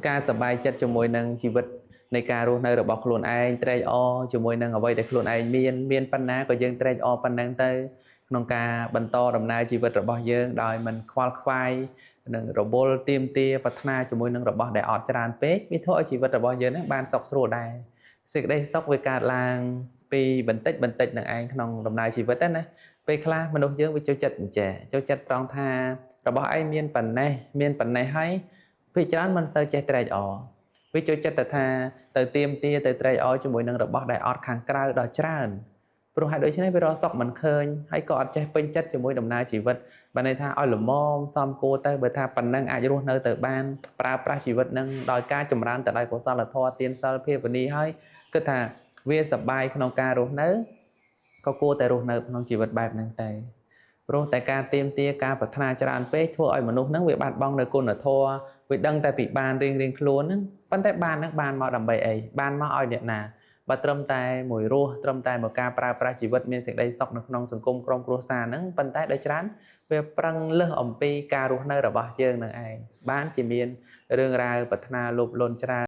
ការសប្បាយចិត្តជាមួយនឹងជីវិតនៃការរស់នៅរបស់ខ្លួនឯងត្រេកអរជាមួយនឹងអ្វីដែលខ្លួនឯងមានប៉ុណ្ណាក៏យើងត្រេកអរប៉ុណ្ណឹងទៅក្នុងការបន្តដំណើរជីវិតរបស់យើងដោយមិនខ្វល់ខ្វាយនឹងរវល់ទាមទារប្រាថ្នាជាមួយនឹងរបស់ដែលអត់ច្រើនពេកវាធ្វើឲ្យជីវិតរបស់យើងហ្នឹងបានសុខស្រួលដែរសេចក្តីសុខវាកើតឡើងពីបន្តិចនឹងឯងក្នុងដំណើរជីវិតណាពេលខ្លះមនុស្សយើងវាចូលចិត្តអញ្ចេះចូលចិត្តត្រង់ថារបស់ឯងមានប៉ុណ្ណេះហើយពេលច្រើនមិនសូវចេះត្រេកអរវាចូលចិត្តតែថាទៅទៀមទាទៅត្រេកអរជាមួយនឹងរបស់ដែលអត់ខាងក្រៅដល់ច្រើនព្រោះហេតុដូច្នេះវារកសុខមិនឃើញហើយក៏អត់ចេះពេញចិត្តជាមួយដំណើរជីវិតបានន័យថាឲ្យល្មមសមគួរទៅបើថាប៉ុណ្ណឹងអាចរស់នៅទៅបានប្រើប្រាស់ជីវិតនឹងដោយការចម្រើនទៅដោយកុសលធម៌ទានសិលភាវនាហើយគិតថាវាសប្បាយក្នុងការរស់នៅក៏គួរតែរស់នៅក្នុងជីវិតបែបហ្នឹងតែព្រោះតែការទៀមទាការប្រាថ្នាច្រើនពេកធ្វើឲ្យមនុស្សហ្នឹងវាបាត់បង់នៅគុណធម៌វាដឹងតែពីបានរៀងខ្លួនហ្នឹងប៉ុន្តែបានហ្នឹងបានមកដើម្បីអីបានមកឲ្យអ្នកណាបើត្រឹមតែមួយរស់ត្រឹមតែមកការប្រើប្រាស់ជីវិតមានសេចក្តីសុខនៅក្នុងសង្គមក្រុមគ្រួសារហ្នឹងប៉ុន្តែដោយច្រើនវាប្រឹងលើសអំពីការរស់នៅរបស់យើងនឹងឯងបានជាមានរឿងរ៉ាវប្រាថ្នាលោភលន់ច្រើន